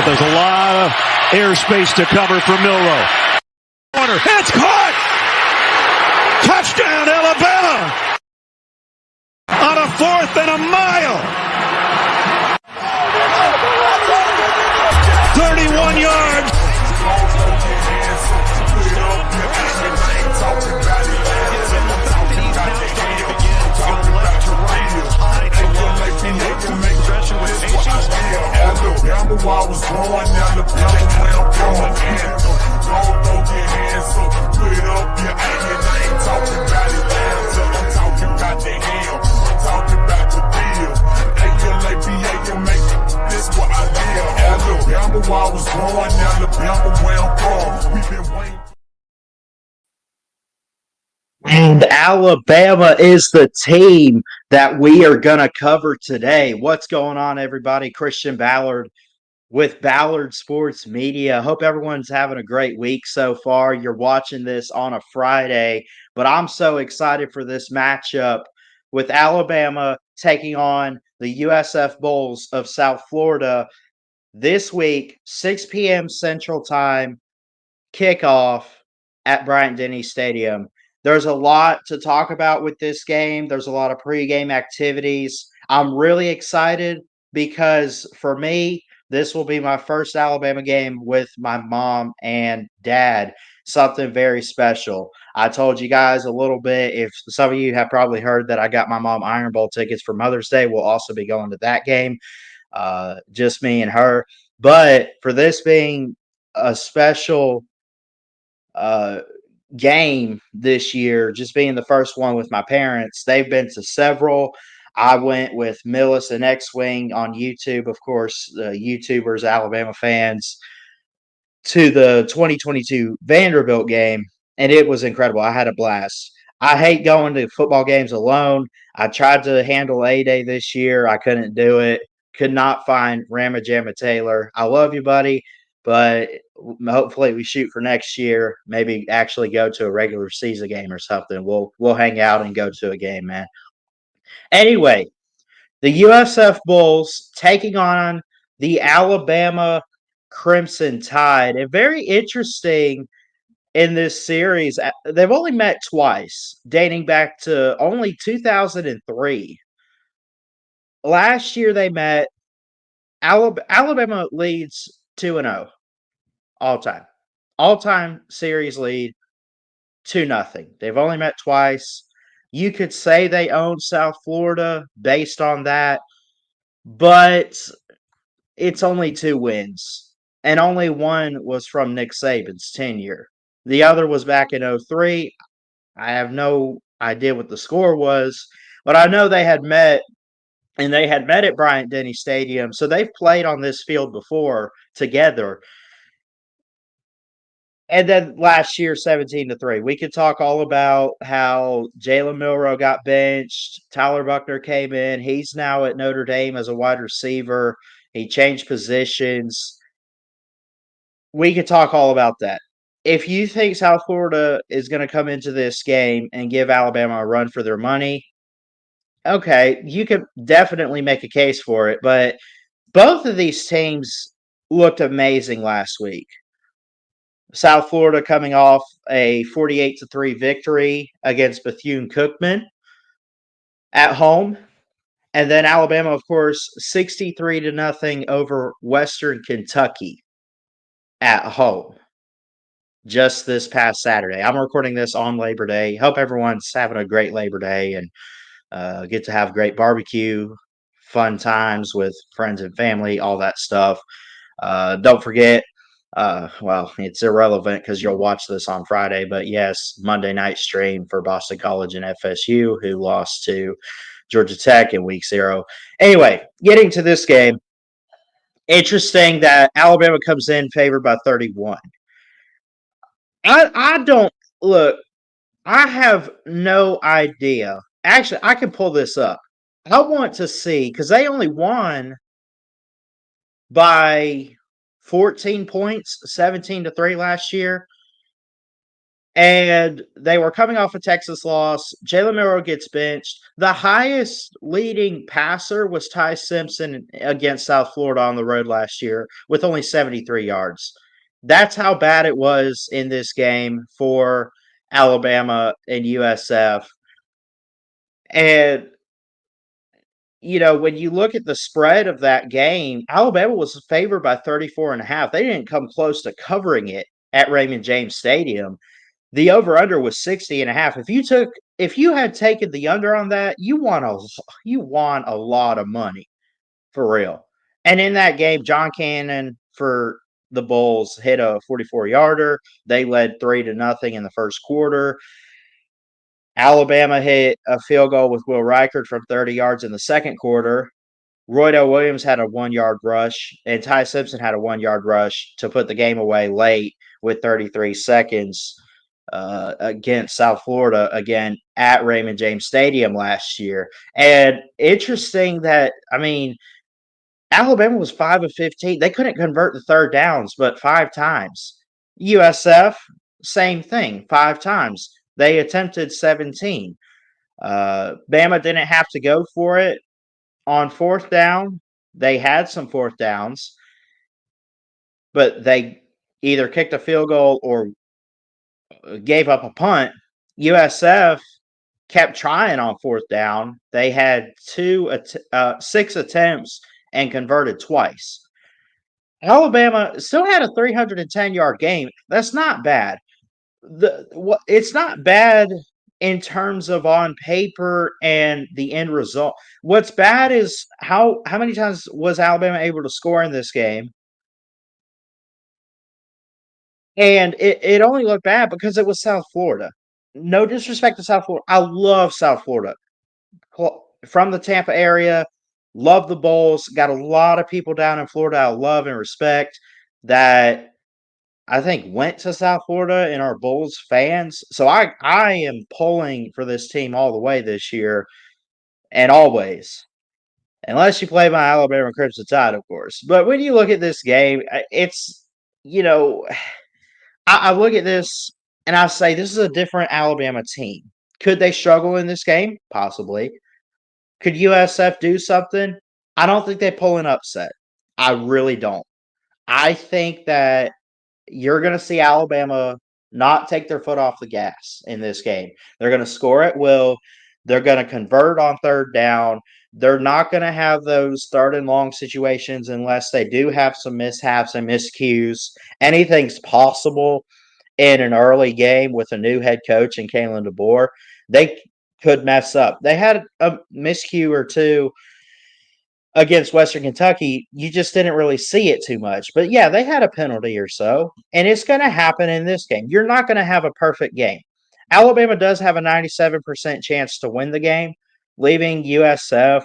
There's a lot of airspace to cover for Milroe. Corner, it's caught! Touchdown, Alabama! On a 4th and a mile! 31 yards! Alabama, while I was born, Alabama, where I'm from. Don't throw your hands up, put it up, your aim. I ain't talking about Atlanta, I'm talking about the hell. I'm talking about the deal. A-L-A-B-A-M-A, this what I live. Alabama, while I was born, Alabama, where I'm from. We've been waiting. And Alabama is the team that we are going to cover today. What's going on, everybody? Christian Ballard with Ballard Sports Media. Hope everyone's having a great week so far. You're watching this on a Friday, but I'm so excited for this matchup with Alabama taking on the USF Bulls of South Florida this week, 6 p.m. Central Time, kickoff at Bryant-Denny Stadium. There's a lot to talk about with this game. There's a lot of pregame activities. I'm really excited because for me, this will be my first Alabama game with my mom and dad. Something very special. I told you guys a little bit. If some of you have probably heard that I got my mom Iron Bowl tickets for Mother's Day, we'll also be going to that game. Just me and her. But for this being a special game this year, just being the first one with my parents, they've been to several. I went with Millis and X-Wing on YouTube, of course, YouTubers, Alabama fans, to the 2022 Vanderbilt game, and it was incredible. I had a blast. I hate going to football games alone. I tried to handle A-Day this year. I couldn't do it. Could not find Ramajama Taylor. I love you, buddy, but hopefully we shoot for next year. Maybe actually go to a regular season game or something. We'll hang out and go to a game, man. Anyway, the USF Bulls taking on the Alabama Crimson Tide. And very interesting in this series. They've only met twice, dating back to only 2003. Last year they met. Alabama leads 2-0 all time. All-time series lead 2-0. They've only met twice. You could say they own South Florida based on that, but it's only 2 wins, and only one was from Nick Saban's tenure. The other was back in 2003. I have no idea what the score was, but I know they had met, and they had met at Bryant-Denny Stadium, so they've played on this field before together. And then last year, 17-3. We could talk all about how Jalen Milroe got benched. Tyler Buckner came in. He's now at Notre Dame as a wide receiver. He changed positions. We could talk all about that. If you think South Florida is going to come into this game and give Alabama a run for their money, okay, you could definitely make a case for it. But both of these teams looked amazing last week. South Florida coming off a 48-3 victory against Bethune-Cookman at home. And then Alabama, of course, 63-0 over Western Kentucky at home just this past Saturday. I'm recording this on Labor Day. Hope everyone's having a great Labor Day and get to have great barbecue, fun times with friends and family, all that stuff. Don't forget, well, it's irrelevant because you'll watch this on Friday, but yes, Monday night stream for Boston College and FSU, who lost to Georgia Tech in week 0. Anyway, getting to this game, interesting that Alabama comes in favored by 31. I don't look. I have no idea. Actually, I can pull this up. I want to see because they only won by 14 points, 17-3 last year. and they were coming off a Texas loss. Jalen Milroe gets benched. The highest leading passer was Ty Simpson against South Florida on the road last year with only 73 yards. That's how bad it was in this game for Alabama and USF. And when you look at the spread of that game, Alabama was favored by 34 and a half. They didn't come close to covering it at Raymond James Stadium. The over-under was 60 and a half. If you had taken the under on that, you won a lot of money for real. And in that game, John Cannon for the Bulls hit a 44-yarder. They led 3-0 in the first quarter. Alabama hit a field goal with Will Reichard from 30 yards in the second quarter. Roydell Williams had a 1-yard rush, and Ty Simpson had a 1-yard rush to put the game away late with 33 seconds against South Florida, again, at Raymond James Stadium last year. And interesting that, Alabama was 5 of 15. They couldn't convert the third downs but 5 times. USF, same thing, 5 times. They attempted 17. Bama didn't have to go for it on fourth down. They had some fourth downs, but they either kicked a field goal or gave up a punt. USF kept trying on fourth down. They had 6 attempts and converted twice. Alabama still had a 310-yard game. That's not bad. It's not bad in terms of on paper and the end result. What's bad is how many times was Alabama able to score in this game? And it only looked bad because it was South Florida. No disrespect to South Florida. I love South Florida. From the Tampa area, love the Bulls. Got a lot of people down in Florida I love and respect that I think went to South Florida and are Bulls fans. So I am pulling for this team all the way this year and always. Unless you play my Alabama Crimson Tide, of course. But when you look at this game, it's, I look at this and I say this is a different Alabama team. Could they struggle in this game? Possibly. Could USF do something? I don't think they pull an upset. I really don't. I think that you're going to see Alabama not take their foot off the gas in this game. They're going to score at will. They're going to convert on third down. They're not going to have those third and long situations unless they do have some mishaps and miscues. Anything's possible in an early game with a new head coach and Kalen DeBoer. They could mess up. They had a miscue or two against Western Kentucky. You just didn't really see it too much. But yeah, they had a penalty or so, and it's going to happen in this game. You're not going to have a perfect game. Alabama does have a 97% chance to win the game, leaving USF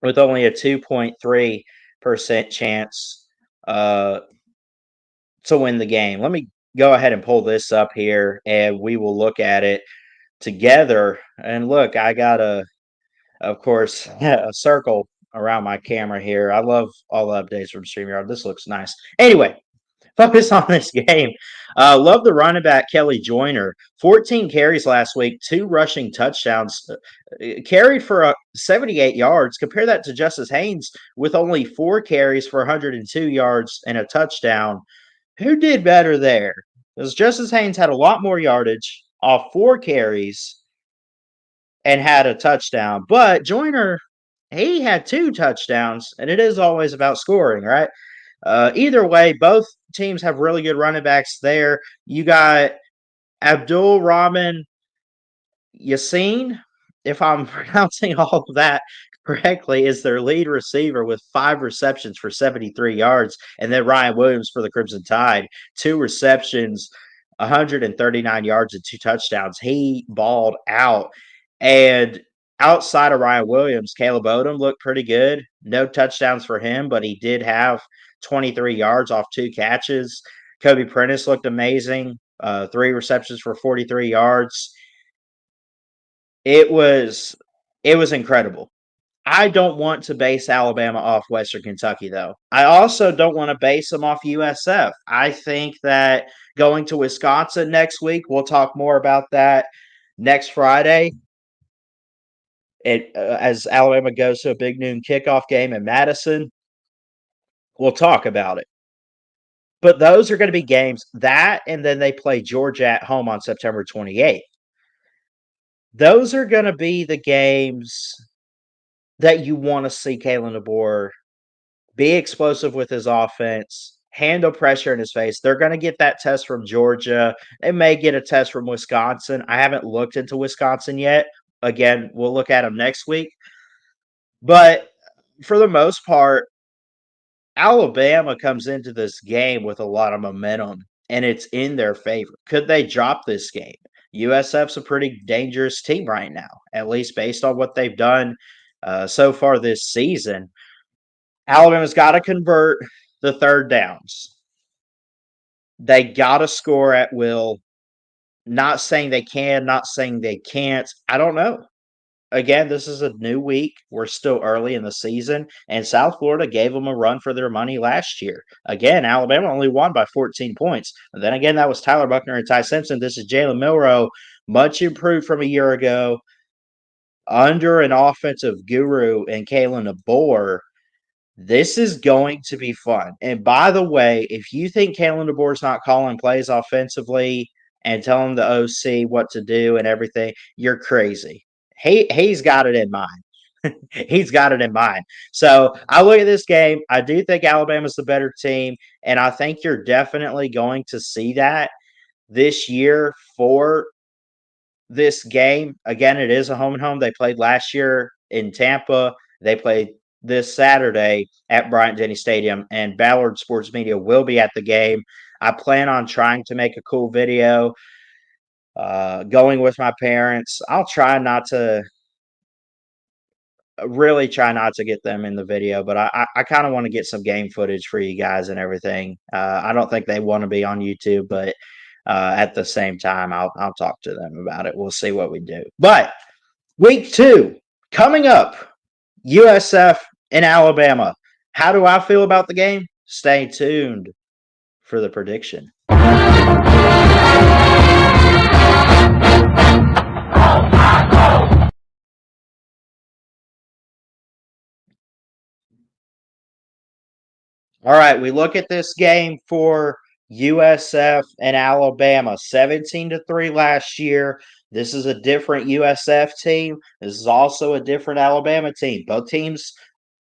with only a 2.3% chance to win the game. Let me go ahead and pull this up here, and we will look at it together. And look, I got of course, a circle around my camera here. I love all the updates from StreamYard. This looks nice. Anyway, focus on this game. Love the running back, Kelly Joyner. 14 carries last week, 2 rushing touchdowns. Carried for 78 yards. Compare that to Justice Haynes with only 4 carries for 102 yards and a touchdown. Who did better there? Because Justice Haynes had a lot more yardage off 4 carries and had a touchdown. But Joyner, he had 2 touchdowns, and it is always about scoring, right? Either way, both teams have really good running backs there. You got Abdul Rahman Yassin, if I'm pronouncing all of that correctly, is their lead receiver with 5 receptions for 73 yards. And then Ryan Williams for the Crimson Tide, 2 receptions, 139 yards and 2 touchdowns. He balled out. And outside of Ryan Williams, Caleb Odom looked pretty good. No touchdowns for him, but he did have 23 yards off 2 catches. Kobe Prentice looked amazing. 3 receptions for 43 yards. It was incredible. I don't want to base Alabama off Western Kentucky, though. I also don't want to base them off USF. I think that going to Wisconsin next week, we'll talk more about that next Friday. As Alabama goes to a big noon kickoff game in Madison, we'll talk about it. But those are going to be games that, and then they play Georgia at home on September 28th. Those are going to be the games that you want to see Kalen DeBoer be explosive with his offense, handle pressure in his face. They're going to get that test from Georgia. They may get a test from Wisconsin. I haven't looked into Wisconsin yet. Again, we'll look at them next week. But for the most part, Alabama comes into this game with a lot of momentum, and it's in their favor. Could they drop this game? USF's a pretty dangerous team right now, at least based on what they've done so far this season. Alabama's got to convert the third downs. They got to score at will. Not saying they can, not saying they can't. I don't know. Again, this is a new week. We're still early in the season, and South Florida gave them a run for their money last year. Again, Alabama only won by 14 points. And then again, that was Tyler Buckner and Ty Simpson. This is Jalen Milroe, much improved from a year ago, under an offensive guru in Kalen DeBoer. This is going to be fun. And by the way, if you think Kalen DeBoer's not calling plays offensively and telling the OC what to do and everything, you're crazy. He's got it in mind. He's got it in mind. So I look at this game. I do think Alabama's the better team, and I think you're definitely going to see that this year for this game. Again, it is a home and home. They played last year in Tampa. They played this Saturday at Bryant-Denny Stadium, and Ballard Sports Media will be at the game. I plan on trying to make a cool video going with my parents. I'll try not to really try not to get them in the video, but I kind of want to get some game footage for you guys and everything. I don't think they want to be on YouTube, but at the same time, I'll talk to them about it. We'll see what we do. But week 2 coming up, USF in Alabama. How do I feel about the game? Stay tuned for the prediction. All right, we look at this game for USF and Alabama. 17-3 last year. This is a different USF team. This is also a different Alabama team. Both teams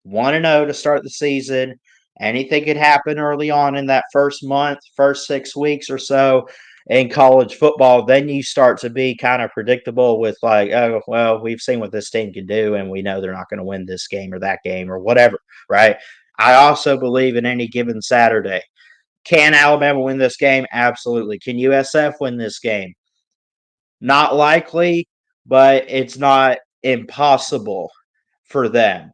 1-0 to start the season. Anything could happen early on in that first month, first 6 weeks or so in college football. Then you start to be kind of predictable with like, oh, well, we've seen what this team can do, and we know they're not going to win this game or that game or whatever, right? I also believe in any given Saturday. Can Alabama win this game? Absolutely. Can USF win this game? Not likely, but it's not impossible for them.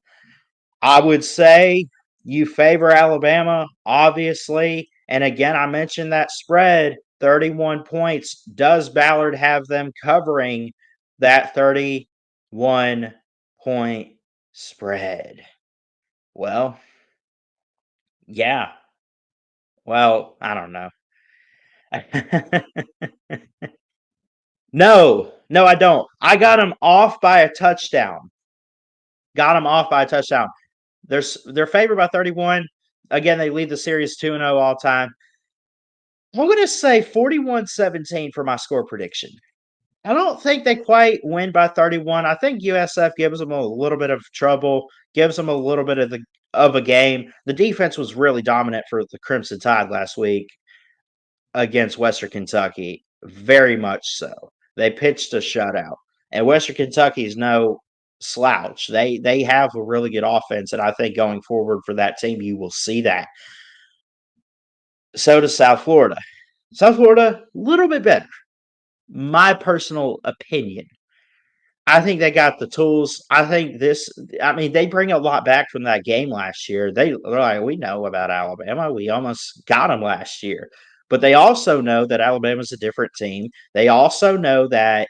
I would say you favor Alabama, obviously. And again, I mentioned that spread, 31 points. Does Ballard have them covering that 31-point spread? Well, yeah. Well, I don't know. No, I don't. I got them off by a touchdown. Got them off by a touchdown. They're favored by 31. Again, they lead the series 2-0 all time. I'm going to say 41-17 for my score prediction. I don't think they quite win by 31. I think USF gives them a little bit of trouble, gives them a little bit of a game. The defense was really dominant for the Crimson Tide last week against Western Kentucky, very much so. They pitched a shutout, and Western Kentucky is no slouch. They have a really good offense, and I think going forward for that team, you will see that. So does South Florida. South Florida, a little bit better. My personal opinion. I think they got the tools. I think they bring a lot back from that game last year. They're like, we know about Alabama. We almost got them last year. But they also know that Alabama's a different team. They also know that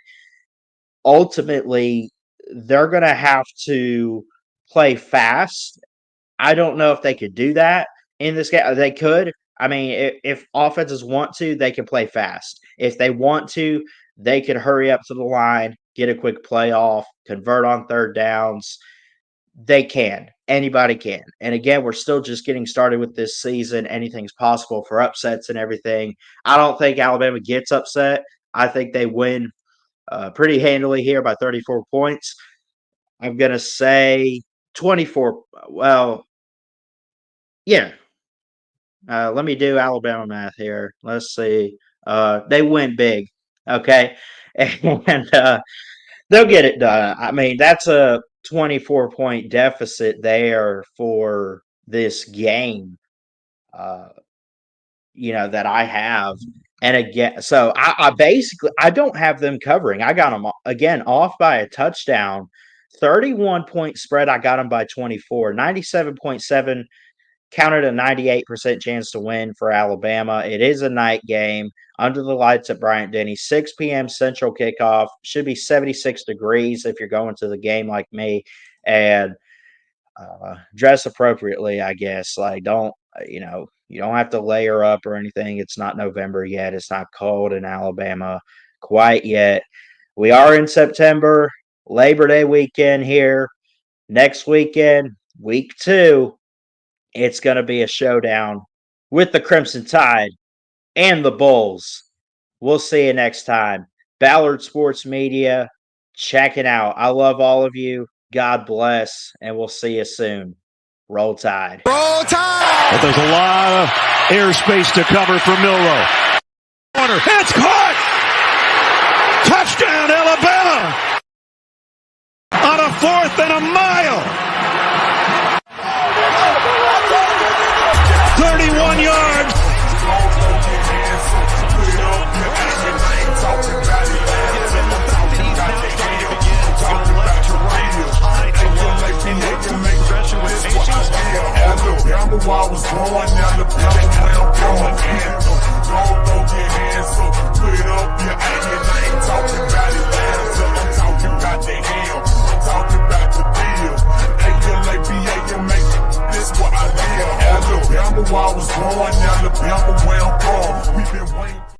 ultimately they're going to have to play fast. I don't know if they could do that in this game. They could. I mean, if offenses want to, they can play fast. If they want to, they could hurry up to the line, get a quick playoff, convert on third downs. They can. Anybody can. And again, we're still just getting started with this season. Anything's possible for upsets and everything. I don't think Alabama gets upset. I think they win pretty handily here by 34 points. I'm going to say 24. Well, yeah. Let me do Alabama math here. Let's see. They win big. Okay. And they'll get it done. I mean, that's a 24-point deficit there for this game, that I have. And again, so I basically, I don't have them covering. I got them, again, off by a touchdown. 31-point spread, I got them by 24. 97.7 counted a 98% chance to win for Alabama. It is a night game under the lights at Bryant-Denny, 6 p.m. Central kickoff. Should be 76 degrees if you're going to the game like me. And dress appropriately, I guess. Like, don't, you don't have to layer up or anything. It's not November yet. It's not cold in Alabama quite yet. We are in September, Labor Day weekend here. Next weekend, week 2, it's going to be a showdown with the Crimson Tide and the Bulls. We'll see you next time. Ballard Sports Media, checking out. I love all of you. God bless, and we'll see you soon. Roll Tide. Roll Tide! But there's a lot of airspace to cover for Milroe. Corner. It's caught! Touchdown, Alabama! On a 4th and a mile! 31 yards! Alabama, while I was born, Alabama, where I'm going. Don't throw your hands up, put up your hand. I ain't talking about Atlanta, I'm talking about the ham. I'm talking about the deal. A-L-A-B-A-M-A, this what I live. Alabama, while I was born, Alabama, where I'm from. We've been waiting.